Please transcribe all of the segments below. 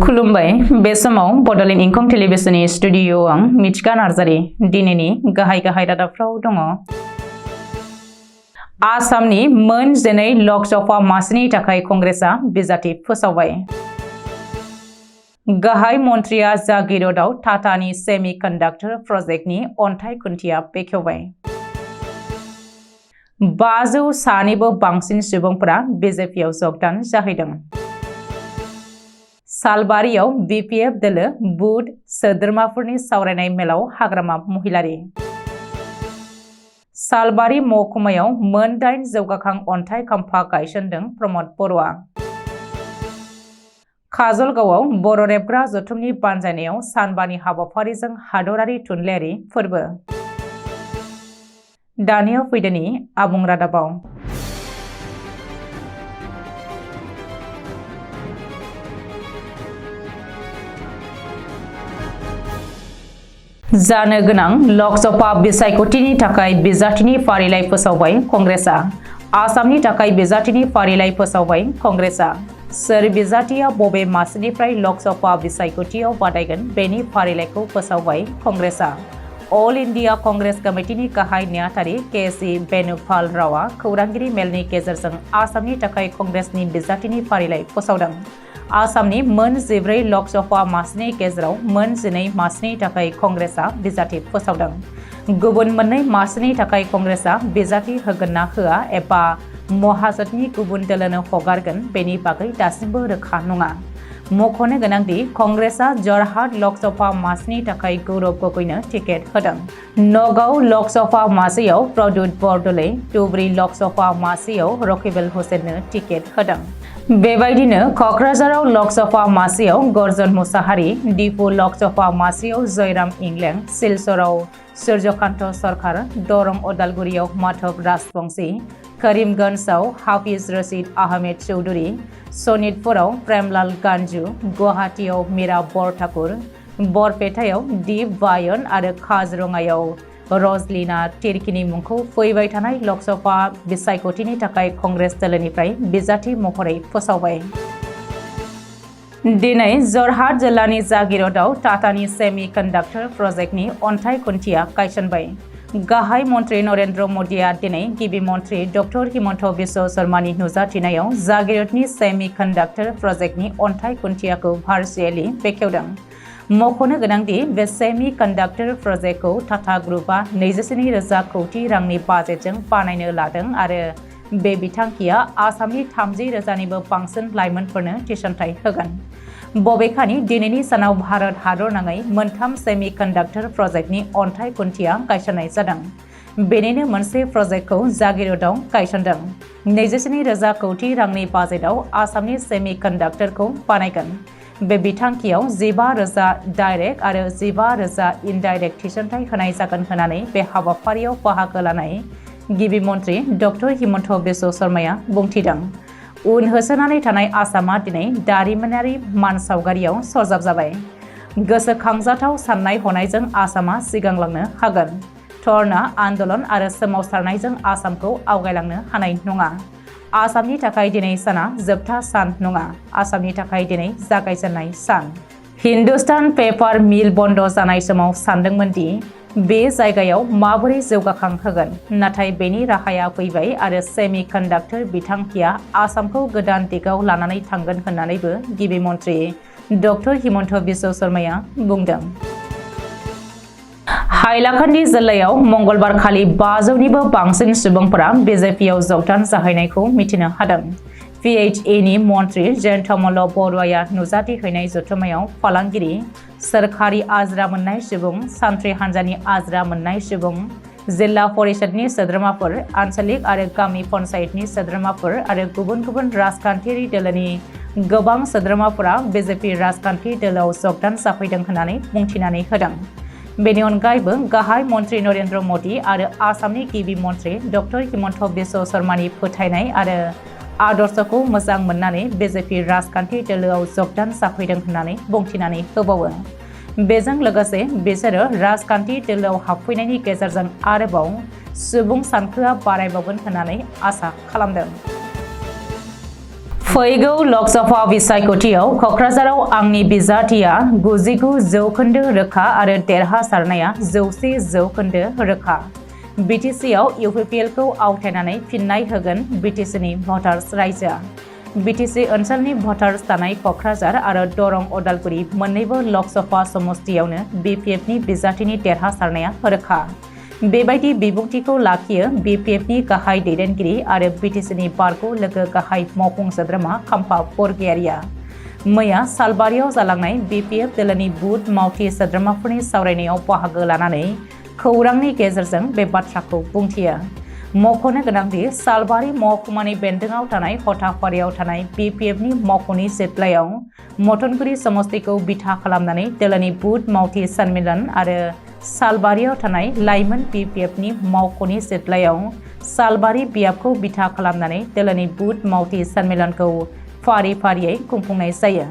खुलुमबाय बे समाव बडलेण्ड इंखं टेलिभिजननि स्टुडिअ आं मिथिका नार्जारी दिनैनि गाहाय रादाबफ्राव दङ। आसामनि मोन 12 लकसभा मासिनि थाखाय कंग्रेसआ बिजाथि फोसावबाय। गाहाय मन्थ्रिया जागिरदआव टाटानि सेमि कन्डाक्टर प्रजेक्टनि अन्थाइ खुन्थिया बेखेवबाय। 500 सानिबो बांसिन सुबुंफोरा बिजेपिआव जगदान जाहैदों। सालबारियाव बिपिएफ दोलो बुध सोद्रोमाफोरनि सावरायनाय मेलाव हाग्रामा महिलारि। सालबारि महकुमायाव मोन 8 जौगाखां अन्थाइ खाम्फा गायसनदों प्रमद बर'आ। काजलगावआव बर' रेबग्रा जथुमनि बानजायनायाव सानबानि हाबाफारिजों हादरारि थुनलाइयारि फोरबो। दानिया फैदोनि आबुं रादाबाव। जानो गोनां लकसभा बिसायख'थिनि थाखाय बिजाथिनि फारिलाइ फोसावबाय कंग्रेसआ। आसामनि थाखाय बिजाथिनि फारिलाइ फोसावबाय कंग्रेसआ। सोर बिजाथिया बबे मासिनिफ्राय लकसभा बिसायख'थियाव बादायगोन बेनि फारिलाइखौ फोसावबाय कंग्रेसआ। अल इन्डिया कंग्रेस कमिटिनि गाहाय नेहाथारि के.सि. वेणुगोपाल रावआ खौरांगिरि मेलनि गेजेरजों आसामनि थाखाय कंग्रेसनि बिजाथिनि फारिलाइ फोसावदों। आसामनि मोन 14 लकसभा मासिनि गेजेराव मोन 12 मासिनि थाखाय कंग्रेसआ बिजाथि फोसावदों। गुबुन मोननै मासिनि थाखाय कंग्रेसआ बिजाथि होगोन ना होआ एबा महाजोतनि गुबुन दोलोनो हगारगोन बेनि बागै दासिमबो रोखा नङा। मख'नो गोनांदि कंग्रेसआ जरहाट लकसभा मासिनि थाखाय गौरव गगैनो टिकेट होदों। नगाव लकसभा मासियाव प्रद्युत बरदलै, धुबरी लकसभा मासियाव रकिबुल हुसैननो टिकेट होदों। बेबायदिनो क'क्राझाराव लकसभा मासियाव गर्जन मुसाहारि, डिफु लकसभा मासियाव जयराम इंलें, सिलचराव सूर्यकान्त सरकार, दरं उदालगुरियाव माधव राजबंशी, करीमगन्जआव हाफिज रशीद आहमेद चौधुरी, सनितपुराव प्रेमलाल गान्जु, गुवाहाटीयाव मीरा बरठाकुर, बरपेटायाव दीप बायन आरो काजिरङायाव रजलिना तिर्कीनि मुंखौ फैबाय थानाय लकसभा बिसायख'थिनि थाखाय कंग्रेस दोलोनिफ्राय बिजाथि महरै फोसावबाय। दिनै जरहाट जिल्लानि जागिरदआव टाटानि सेमि कन्डाक्टर प्रजेक्टनि अन्थाइ खुन्थिया गायसनबाय। गाहाय मन्थ्रि नरेन्द्र मदिआ दिनै गिबि मन्थ्रि डक्टर हिमन्त बिश्व शर्मानि नुजाथिनायाव जागिरदनि सेमि कन्डाक्टर प्रजेक्टनि अन्थाइ खुन्थियाखौ भार्चुएलि बेखेवदों। मख'नो गोनांदि बे सेमि कन्डाक्टर प्रजेक्टखौ टाटा ग्रुपआ 24,000 कौटि रांनि बाजेटजों बानायनो लादों आरो बे बिथांखिया आसामनि 30,000निबो बांसिन लाइमोनफोरनो थिसनथाइ होगोन। बबेखानि दिनैनि सानाव भारत हादरनाङै मोनथाम सेमि कन्डाक्टर प्रजेक्टनि अन्थाइ खुन्थिया गायसननाय जादों। बेनिनो मोनसे प्रजेक्टखौ जागिरदआव गायसनदों। 24,000 कौटि रांनि बाजेटआव आसामनि सेमि कन्डाक्टरखौ बानायगोन। बे बिथांखियाव 15,000 डाइरेक्ट आरो 15,000 इनडाइरेक्ट थिसनथाइ होनाय जागोन होननानै बे हाबाफारियाव बाहागो लानाय गिबि मन्थ्रि डक्टर हिमन्त बिश्व शर्माया बुंथिदों। उन होसोनानै थानाय आसामा दिनै दारिमिनारि मानसावगारियाव सरजाब जाबाय। गोसोखांजाथाव साननाय हनायजों आसामा सिगांलांनो हागोन। धरना आन्दलन आरो सोमावसारनायजों आसामखौ आवगायलांनो हानाय नङा। आसामनि थाखाय दिनै साना जोबथा सान नङा, आसामनि थाखाय दिनै जागायजेननाय सान। हिन्दुस्तान पेपार मिल बन्द जानाय समाव सानदोंमोन दि बे जायगायाव माबोरै जौगाखां होगोन, नाथाय बेनि राहाया फैबाय आरो सेमि कन्डाक्टर बिथांखिया आसामखौ गोदान दिगाव लानानै थांगोन होननानैबो गिबि मन्थ्रि डक्टर हिमन्त बिश्व शर्माया बुंदों। हाइलाकान्दि जिल्लायाव मंगलबारखालि 500निबो बांसिन सुबुंफोरा बिजेपिआव जगदान जाहैनायखौ मिथिनो हादों। पिएचइनि मन्थ्रि जयन्तमल्ल बरुवाया नुजाथिहैनाय जथुम्मायाव फालांगिरि, सोरखारि आजिरा मोननाय सुबुं, सान्थ्रि हान्जानि आजिरा मोननाय सुबुं, जिल्ला परिषदनि सोद्रोमाफोर, आन्चलिक आरो गामि पन्चायतनि सोद्रोमाफोर आरो गुबुन गुबुन राजखान्थियारि दोलोनि गोबां सोद्रोमाफोरा बिजेपि राजखान्थि दोलोआव जगदान जाफैदों होननानै बुंथिनानै होदों। बेनि अनगायैबो गाहाय मन्थ्रि नरेन्द्र मदि आरो आसामनि गिबि मन्थ्रि डक्टर हिमन्त बिश्व शर्मानि फोथायनाय आरो आदर्शखौ मोजां मोननानै बिजेपि राजखान्थि दोलोआव जगदान जाफैदों होननानै बुंथिनानै होबावो। बेजों लोगोसे बिसोरो राजखान्थि दोलोआव हाबफैनायनि गेजेरजों आरोबाव सुबुं सानखोआ बारायबावगोन होननानै आसा खालामदों। फैगौ लकसभा बिसायख'थियाव क'क्राझाराव आंनि बिजाथिया 99% रोखा आरो देरहासारनाया 100% रोखा। बिटिसिआव इउपिपिएलखौ आवथायनानै फिन्नाय होगोन बिटिसिनि भटार्स रायजोआ। बिटिसि ओनसोलनि भटार्स थानाय क'क्राझार आरो दरं उदालगुरि मोन्नैबो लकसभा समस्तियावनो बिपिएफनि बिजाथिनि देरहासारनाया रोखा। बेबायदि बिबुंथिखौ लाखियो बिपिएफनि गाहाय दैदेनगिरि आरो बिटिसिनि बारग' लोगो गाहाय मावफुं सोद्रोमा खाम्फा बरगयारिया। मैया सालबारियाव जालांनाय बिपिएफ दोलोनि बुथ मावथि सोद्रोमाफोरनि सावरायनायाव बाहागो लानानै खौरांनि गेजेरजों बे बाथ्राखौ बुंथियो। मख'नो गोनांदि सालबारि महकुमानि बेन्दोङाव थानाय हथाफारियाव थानाय बिपिएफनि मावख'नि सिथ्लायाव मटनगुरि समस्तिखौ बिथा खालामनानै दोलोनि बुथ मावथि सन्मिलन आरो सालबारियाव थानाय लाइमोन बिपिएफनि मावख'नि सिथ्लायाव सालबारि बियाबखौ बिथा खालामनानै दोलोनि बुथ मावथि सन्मिलनखौ फारि फारियै खुंफुंनाय जायो।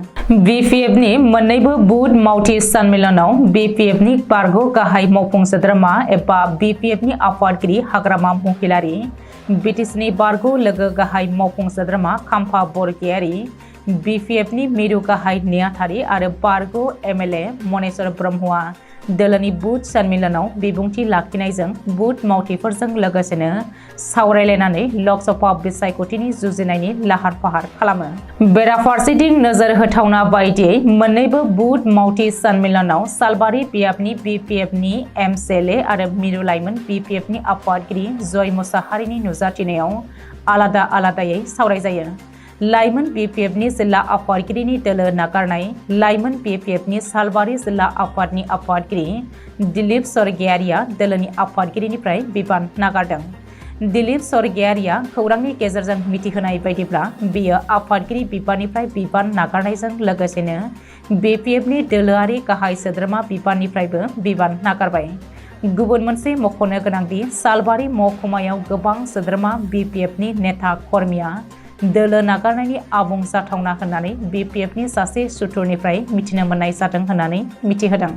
बिपिएफनि मोन्नैबो बुथ मावथि सन्मिलनाव बिपिएफनि बारग' गाहाय मावफुं सोद्रोमा एबा बिपिएफनि आफादगिरि हाग्रामा महिलारि, बिटिसिनि बारग' लोगो गाहाय मावफुं सोद्रोमा खाम्फा बरगयारि, बिपिएफनि मिरु गाहाय नेहाथारि आरो बारग' एमएलए मनेस्वर ब्रह्मआ दोलोनि बुथ सन्मिलनाव बिबुंथि लाखिनायजों बुथ मावथिफोरजों लोगोसेनो सावरायलायनानै लकसभा बिसायख'थिनि जुजिनायनि लाहार फाहार खालामो। बेराफारसेथिं नोजोर होथावना बायदियै मोन्नैबो बुथ मावथि सन्मिलनाव सालबारि बियाबनि बिपिएफनि एमसिएलए आरो मिरु लाइमोन बिपिएफनि आफादगिरि जय मुसाहारिनि नुजाथिनायाव आलादा आलादायै सावरायजायो। लाइमोन बिपिएफनि जिल्ला आफादगिरिनि दोलो नागारनाय, लाइमोन बिपिएफनि सालबारि जिल्ला आफादनि आफादगिरि दिलीप स्वर्गियारिया दोलोनि आफादगिरिनिफ्राय बिबान नागारदों। दिलीप स्वर्गियारिया खौरांनि गेजेरजों मिथिहोनाय बायदिब्ला बेयो आफादगिरि बिबाननिफ्राय बिबान नागारनायजों लोगोसेनो बिपिएफनि दोलोआरि गाहाय सोद्रोमा बिबाननिफ्रायबो बिबान नागारबाय। गुबुन मोनसे मख'नो गोनांदि सालबारि महकुमायाव गोबां सोद्रोमा बिपिएफनि नेता कर्मिया दोलो नागारनायनि आबुं जाथावना होननानै बिपिएफनि सासे सुथुरनिफ्राय मिथिनो मोननाय जादों होननानै मिथिहोदों।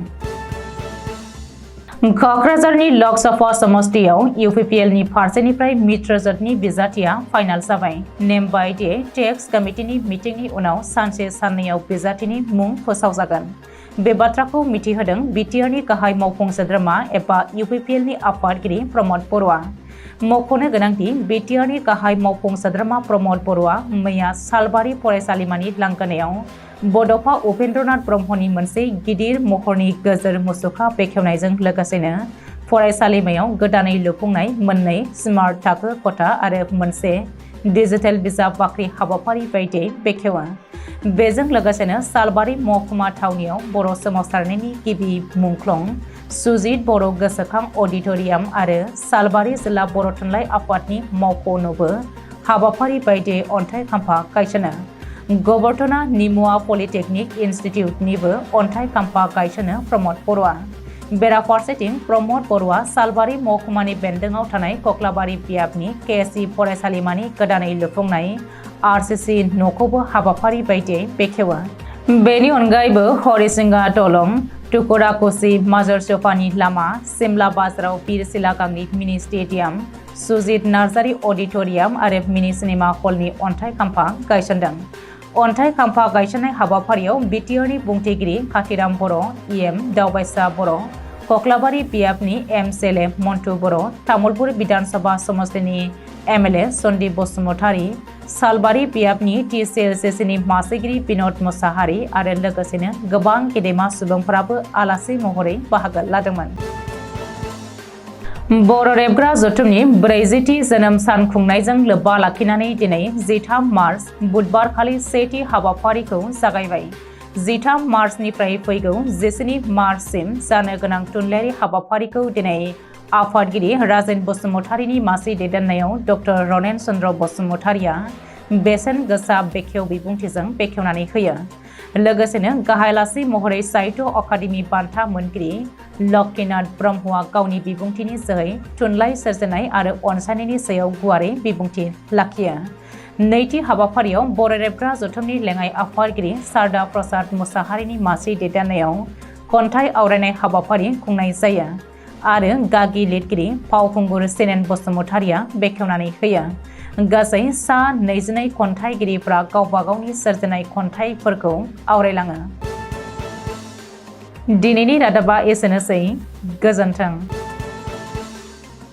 क'क्राझारनि लकसभा समस्तियाव इउपिपिएलनि फारसेनिफ्राय मित्रजोटनि बिजाथिया फाइनाल जाबाय। नेम बायदियै टेक्स कमिटिनि मिटिंनि उनाव सानसे साननैयाव बिजाथिनि मुं फोसावजागोन। बे बाथ्राखौ मिथिहोदों बिटिआरनि गाहाय मावफुं सोद्रोमा एबा इउपिपिएलनि आफादगिरि प्रमद बर'आ। मख'नो गोनांदि बिटिआरनि गाहाय मावफुं सोद्रोमा प्रमद बर'आ मैया सालबारि फरायसालिमानि लांगोनायाव बड'फा उपेन्द्रनाथ ब्रह्मनि मोनसे गिदिर महरनि गोजोर मुसुखा बेखेवनायजों लोगोसेनो फरायसालिमायाव गोदानै लुफुंनाय मोननै स्मार्ट थाखो खथा आरो मोनसे डिजिटेल बिजाब बाख्रि हाबाफारि बायदियै बेखेवो। बेजों लोगोसेनो सालबारि महकुमा थावनियाव बर' सोमावसारनायनि गिबि मुंख्लं सुजित बर' गोसोखां अडिट'रियाम आरो सालबारि जिल्ला बर' थुनलाइ आफादनि मावख' न'बो हाबाफारि बायदियै अन्थाइ खाम्फा गायसनो। गबर्धना निमुवा पलिटेकनिक इन्स्टिटिउटनिबो अन्थाइ खाम्फा गायसनो प्रमद बर'आ। बेराफारसेथिं प्रमद बर'आ सालबारि महकुमानि बेन्दोङाव थानाय कक्लाबारि बियाबनि केएसि फरायसालिमानि गोदानै लुफुंनाय आरसिसि न'खौबो हाबाफारि बायदियै बेखेवो। बेनि अनगायैबो हरिसिंगा दलं, टुकुराकुसि माजर सोफानि लामा, सिमला बाजाराव बिर सिलागांनि मिनि स्टेडियाम, सुजित नार्जारि अडिट'रियाम आरो मिनि सिनेमा हलनि अन्थाइ खाम्फा गायसनदों। अन्थाइ खाम्फा गायसननाय हाबाफारियाव बिटिआरनि बुंथिगिरि काथिराम बर', इएम दावबायसा बर', कक्लाबारि बियाबनि एमसिएलए मन्टु बर', तामुलपुर बिधानसभा समस्तिनि एमएलए सन्दीप बसुमतारी, सालबारि बियाबनि टिसिएलसिसिनि मासिगिरि बिन'द मुसाहारि आरो लोगोसेनो गोबां गेदेमा सुबुंफोराबो आलासि महरै बाहागो लादोंमोन। बर' रेबग्रा जथुमनि 40थि जोनोम सान खुंनायजों लोब्बा लाखिनानै दिनै 13 मार्च बुधबारखालि सेथि हाबाफारिखौ जागायबाय। 13 मार्चनिफ्राय फैगौ 19 मार्चसिम जानो गोनां थुनलाइयारि हाबाफारिखौ दिनै आफादगिरि राजेन बसुमतारीनि मासि दैदेननायाव डक्टर रनेन चन्द्र बसुमतारीया बेसेन गोसा बेखेव बिबुंथिजों बेखेवनानै होयो। लोगोसेनो गाहाय आलासि महरै साहित्य अकादेमि बान्था मोनगिरि लक्ष्मीनाथ ब्रह्मआ गावनि बिबुंथिनि जोहै थुनलाइ सोरजिनाय आरो अनसायनायनि सायाव गुवारै बिबुंथि लाखियो। नैथि हाबाफारियाव बर' रेबग्रा जथुमनि लेङाइ आफादगिरि सारदा प्रसाद मुसाहारिनि मासि दैदेननायाव खन्थाइ आवरायनाय हाबाफारि खुंनाय जायो आरो गागि लिरगिरि फावखुंगुर सेनेन बसुमतारीया बेखेवनानै होयो। गासै सा 22 खन्थाइगिरिफ्रा गावबा गावनि सोरजिनाय खन्थाइफोरखौ आवरायलाङो। दिनैनि रादाबा एसेनोसै। गोजोन्थों।